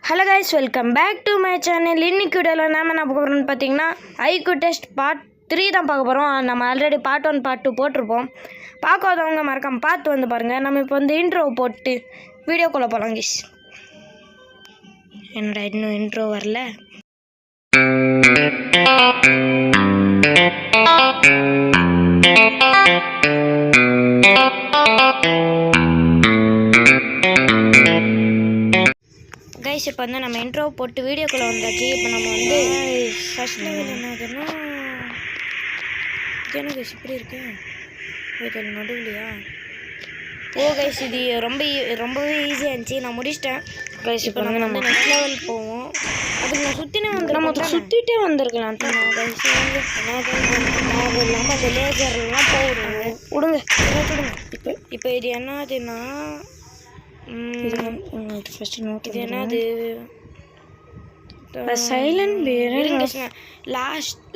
Hello guys, welcome back to my channel. இன்னைக்கு வீடியோவில் நாம் என்ன பார்க்க போகிறோம்னு பார்த்தீங்கன்னா ஐக்யூ டெஸ்ட் பார்ட் 3 தான் பார்க்க போகிறோம். நம்ம ஆல்ரெடி பார்ட் 1 பார்ட் 2 போட்டிருப்போம். பார்க்காதவங்க மறக்காம பார்த்து வந்து பாருங்கள். நம்ம இப்போ வந்து இன்ட்ரோ போட்டு வீடியோக்குள்ளே போகலாம் கைஸ். என்னடா இன்னும் இன்ட்ரோ வரல. கைஸ், இப்போ வந்து நம்ம இன்ட்ரோ போட்டு வீடியோக்குள்ளே வந்தாச்சு. இப்போ நம்ம வந்து ஃபர்ஸ்ட் லெவல் என்னதுன்னா இது என்ன கைஸ் இப்படி இருக்கு இதில் நடுவுலையா? ஓ கைஸ், இது ரொம்பவே ஈஸியாக இருந்துச்சு. நான் முடிச்சிட்டேன் கைஸ். இப்போ நம்ம வந்து நெக்ஸ்ட் லெவல் போவோம். அதுக்கு நான் சுற்றினே வந்து நம்ம சுற்றிட்டே வந்திருக்கலாம். கைஸ் அது இல்லாமல் அந்த லேசர்லாம் போடுவோம். விடுங்க இப்போ இது என்னதுன்னா ஃபர்ஸ்ட் நோட் இது என்னது சைலண்ட் இருங்க.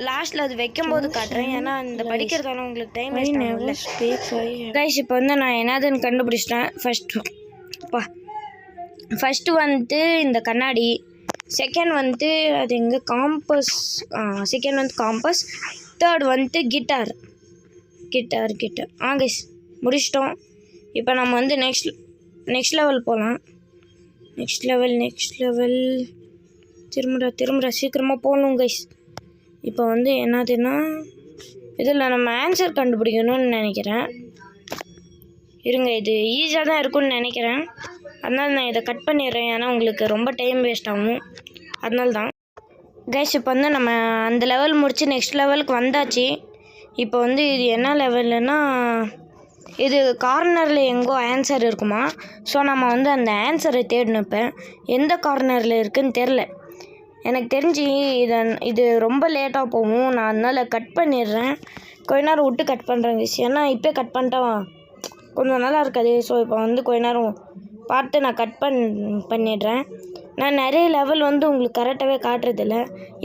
லாஸ்ட்ல அது வைக்கும்போது காட்டுறேன். ஏன்னா இந்த படிக்கிறதால உங்களுக்கு டைம் வேஸ்ட் ஆகும்ல கைஸ். இப்போ வந்து நான் என்னதுன்னு கண்டுபிடிச்சிட்டேன். ஃபர்ஸ்ட்டு வந்துட்டு இந்த கண்ணாடி, செகண்ட் வந்துட்டு அது எங்கே காம்பஸ், செகண்ட் வந்து காம்பஸ், தேர்ட் வந்துட்டு கிட்டார். கைஸ் முடிச்சிட்டோம். இப்போ நம்ம வந்து நெக்ஸ்ட் லெவல் போகலாம். நெக்ஸ்ட் லெவல் திரும்புற சீக்கிரமாக போகணும் கைஸ். இப்போ வந்து என்னதுன்னா இதில் நம்ம ஆன்சர் கண்டுபிடிக்கணும்னு நினைக்கிறேன். இருங்க, இது ஈஸியாக தான் இருக்கும்னு நினைக்கிறேன். அதனால நான் இதை கட் பண்ணிடுறேன். ஏன்னா உங்களுக்கு ரொம்ப டைம் வேஸ்ட் ஆகும். அதனால தான் கைஸ். இப்போ வந்து நம்ம அந்த லெவல் முடித்து நெக்ஸ்ட் லெவலுக்கு வந்தாச்சு. இப்போ வந்து இது என்ன லெவல்னா இது கார்னரில் எங்கோ ஆன்சர் இருக்குமா. ஸோ நம்ம வந்து அந்த ஆன்சரை தேடினப்பேன். எந்த கார்னரில் இருக்குதுன்னு தெரில. எனக்கு தெரிஞ்சு இது ரொம்ப லேட்டாக போகும். நான் அதனால் கட் பண்ணிடுறேன். கொஞ்ச நேரம் விட்டு கட் பண்ணுறேன் விஷயம். ஏன்னா இப்போ கட் பண்ணிட்டா கொஞ்சம் நல்லா இருக்காது. ஸோ இப்போ வந்து கொஞ்ச நேரம் பார்த்து நான் கட் பண்ணிடுறேன். நான் நிறைய லெவல் வந்து உங்களுக்கு கரெக்டாகவே காட்டுறதில்ல.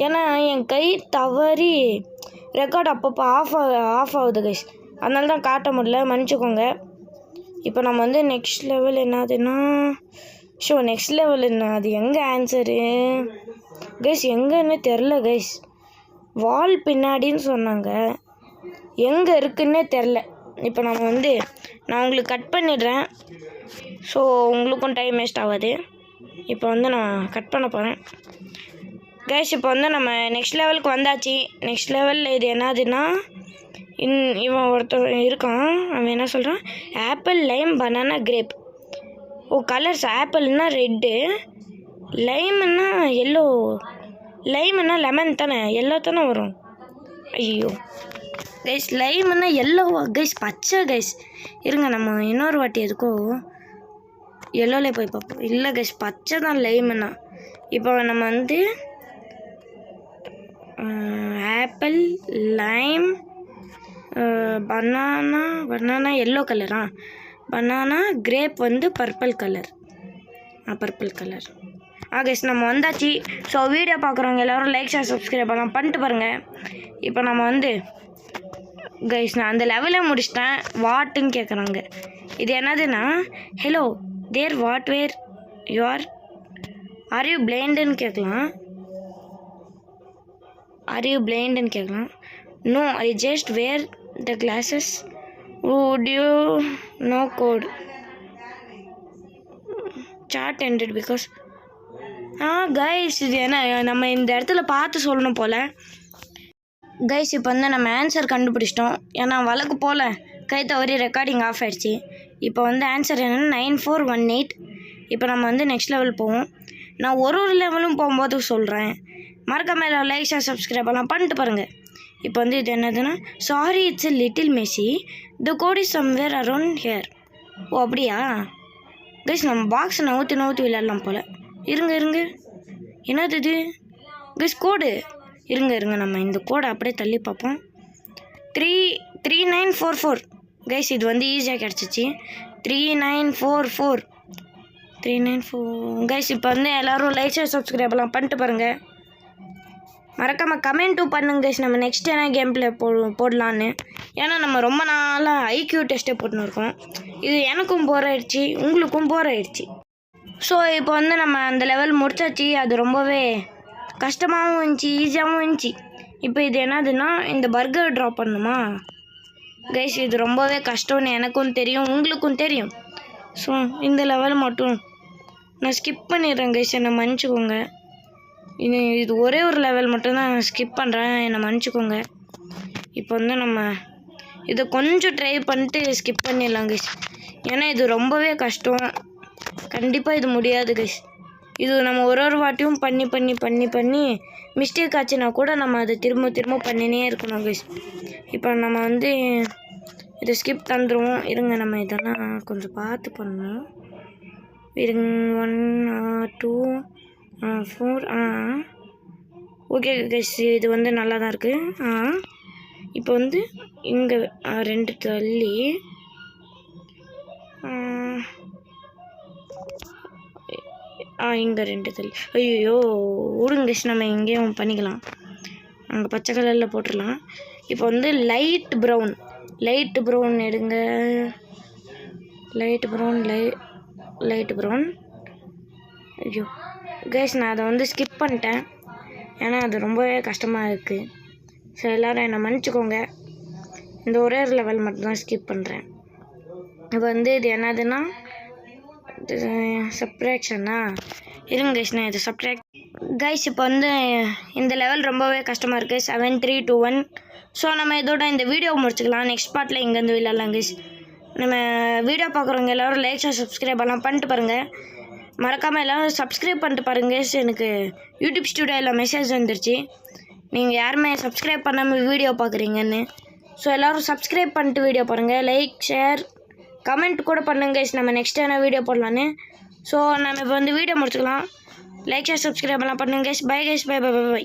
ஏன்னா என் கை தவறி ரெக்கார்ட் அப்பப்போ ஆஃப் ஆகுது கைஸ். அதனால தான் காட்ட முடியல, மன்னிச்சுக்கோங்க. இப்போ நம்ம வந்து நெக்ஸ்ட் லெவல் என்னதுன்னா நெக்ஸ்ட் லெவல் என்ன, அது எங்கே ஆன்சரு கைஸ்? எங்கன்னு தெரில கைஸ். வால் பின்னாடின்னு சொன்னாங்க, எங்கே இருக்குன்னே தெரில. இப்போ நம்ம வந்து நான் உங்களுக்கு கட் பண்ணிடுறேன். ஸோ உங்களுக்கும் டைம் வேஸ்ட் ஆகாது. இப்போ வந்து நான் கட் பண்ண போகிறேன் கைஸ். இப்போ வந்து நம்ம நெக்ஸ்ட் லெவலுக்கு வந்தாச்சு. நெக்ஸ்ட் லெவலில் இது என்னதுன்னா இவன் ஒருத்தர் இருக்கான். அவன் என்ன சொல்கிறான், ஆப்பிள், லைம், பனானா, கிரேப். ஓ கலர்ஸ், ஆப்பிள்னா ரெட்டு, லைம்னா எல்லோ, லைம்னா லெமன் தானே, எல்லோ தானே வரும். ஐயோ கைஸ், லைம்னா எல்லோவா கைஸ்? பச்சை கைஸ். இருங்க, நம்ம இன்னொரு வாட்டி எதுக்கோ எல்லோலே போய் பார்ப்போம். இல்லை கைஸ், பச்சை தான் லைம்னா. இப்போ நம்ம வந்து ஆப்பிள், லைம், பனானா எல்லோ கலரா, பனானா, கிரேப் வந்து பர்பிள் கலர். கைஸ் நம்ம வந்தாச்சு. ஸோ வீடியோ பார்க்குறவங்க எல்லோரும் லைக், ஷேர், சப்ஸ்கிரைப் எல்லாம் பண்ணிட்டு பாருங்கள். இப்போ நம்ம வந்து கைஸ் நான் அந்த லெவலே முடிச்சிட்டேன். வாட்டுன்னு கேட்குறாங்க. இது என்னதுன்னா hello there what where you are you பிளைண்டுன்னு கேட்கலாம். No, I just wear the glasses. Would you know code? Chat ended because guys இது என்ன, நம்ம இந்த இடத்துல பார்த்து சொல்லணும் போல் கைஸ். இப்போ வந்து நம்ம ஆன்சர் கண்டுபிடிச்சிட்டோம். ஏன்னா வழக்கு போல் கை தவறி ரெக்கார்டிங் ஆஃப் ஆகிடுச்சு. இப்போ வந்து ஆன்சர் என்னென்னா 9418. இப்போ நம்ம வந்து நெக்ஸ்ட் லெவல் போவோம். நான் ஒரு லெவலும் போகும்போது சொல்கிறேன். மறக்காம லைக், ஷேர், சப்ஸ்கிரைப் எல்லாம் பண்ணிட்டு பாருங்கள். இப்போ வந்து இது என்னதுன்னா sorry it's a little messy, the code is somewhere around here. ஓ அப்படியா கைஸ், நம்ம பாக்ஸை நவுத்தி விளையாடலாம் போல். இருங்க என்னது இது கைஸ்? கோடு. இருங்க நம்ம இந்த கோடை அப்படியே தள்ளி பார்ப்போம். 3944 கைஸ். இது வந்து ஈஸியாக கிடச்சிச்சு. 3944 கைஸ். இப்போ வந்து எல்லோரும் லைக், ஷேர், சப்ஸ்கிரைப் எல்லாம் பண்ணிட்டு பாருங்கள். மறக்காமல் கமெண்ட்டும் பண்ணுங்க கைஸ். நம்ம நெக்ஸ்ட் என்ன கேம் பிளே போடலான்னு. ஏன்னா நம்ம ரொம்ப நாளாக ஐக்யூ டெஸ்ட்டே போட்டுன்னு இருக்கோம். இது எனக்கும் போர் ஆயிடுச்சு, உங்களுக்கும் போர் ஆயிடுச்சு. ஸோ இப்போ வந்து நம்ம அந்த லெவல் முடிச்சாச்சு. அது ரொம்பவே கஷ்டமாகவும் இருந்துச்சு, ஈஸியாகவும் இருந்துச்சு. இப்போ இது என்னதுன்னா இந்த பர்கர் ட்ராப் பண்ணணுமா கைஸ். இது ரொம்பவே கஷ்டம்னு எனக்கும் தெரியும், உங்களுக்கும் தெரியும். ஸோ இந்த லெவல் மட்டும் நான் ஸ்கிப் பண்ணிடுறேன் கைஸ், என்னை மன்னிச்சிக்கோங்க. இது ஒரே ஒரு லெவல் மட்டும்தான் நான் ஸ்கிப் பண்ணுறேன், என்னை மன்னிச்சிக்கோங்க. இப்போ வந்து நம்ம இதை கொஞ்சம் ட்ரை பண்ணிட்டு ஸ்கிப் பண்ணிடலாம் கைஸ். ஏன்னா இது ரொம்பவே கஷ்டம், கண்டிப்பாக இது முடியாது கைஸ். இது நம்ம ஒரு வாட்டியும் பண்ணி பண்ணி பண்ணி பண்ணி மிஸ்டேக் ஆச்சுன்னா கூட நம்ம அதை திரும்ப திரும்ப பண்ணினே இருக்கணும் கைஸ். இப்போ நம்ம வந்து இதை ஸ்கிப் தந்துடுவோம். இருங்க, நம்ம இதெல்லாம் கொஞ்சம் பார்த்து பண்ணணும். இருங்க, 1 2 4 ஓகே கைஸ், இது வந்து நல்லா தான் இருக்குது. இப்போ வந்து இங்கே 2 தள்ளி இங்கே 2 தள்ளி. ஐயோ விடுங்க கைஸ், நம்ம இங்கேயும் பண்ணிக்கலாம். அங்கே பச்சை கலரில் போட்டுடலாம். இப்போ வந்து லைட் ப்ரௌன் எடுங்க. Light brown. ஐயோ கைஸ், நான் அதை வந்து ஸ்கிப் பண்ணிட்டேன், ஏன்னா அது ரொம்பவே கஷ்டமாக இருக்குது. ஸோ எல்லோரும் என்னை மன்னிச்சிக்கோங்க. இந்த ஒரே ஒரு லெவல் மட்டும்தான் ஸ்கிப் பண்ணுறேன். இப்போ வந்து இது என்னதுன்னா சப்ட்ராக்ஷனா. இருங்க கைஸ், நான் இது கைஸ் இப்போ வந்து இந்த லெவல் ரொம்பவே கஷ்டமாக இருக்குது. 7 3 2 1. ஸோ நம்ம இதோட இந்த வீடியோ முடிச்சுக்கலாம். நெக்ஸ்ட் பார்ட்டில் இங்கேருந்து விளையாடலாம் கைஸ். நம்ம வீடியோ பார்க்குறவங்க எல்லோரும் லைக் ஷேர் சப்ஸ்கிரைப் எல்லாம் பண்ணிட்டு பாருங்கள். மறக்காமல் எல்லோரும் சப்ஸ்கிரைப் பண்ணிட்டு பாருங்க கைஸ். எனக்கு யூடியூப் ஸ்டுடியோவில் மெசேஜ் வந்துருச்சு, நீங்கள் யாருமே சப்ஸ்கிரைப் பண்ணாமல் வீடியோ பார்க்குறீங்கன்னு. ஸோ எல்லோரும் சப்ஸ்கிரைப் பண்ணிட்டு வீடியோ பாருங்கள். லைக் ஷேர் கமெண்ட் கூட பண்ணுங்க கைஸ், நம்ம நெக்ஸ்ட் என்ன வீடியோ போடலான்னு. ஸோ நம்ம இப்போ வந்து வீடியோ முடிச்சுக்கலாம். லைக் ஷேர் சப்ஸ்கிரைப் எல்லாம் பண்ணுங்க guys. Bye guys, bye bye bye by.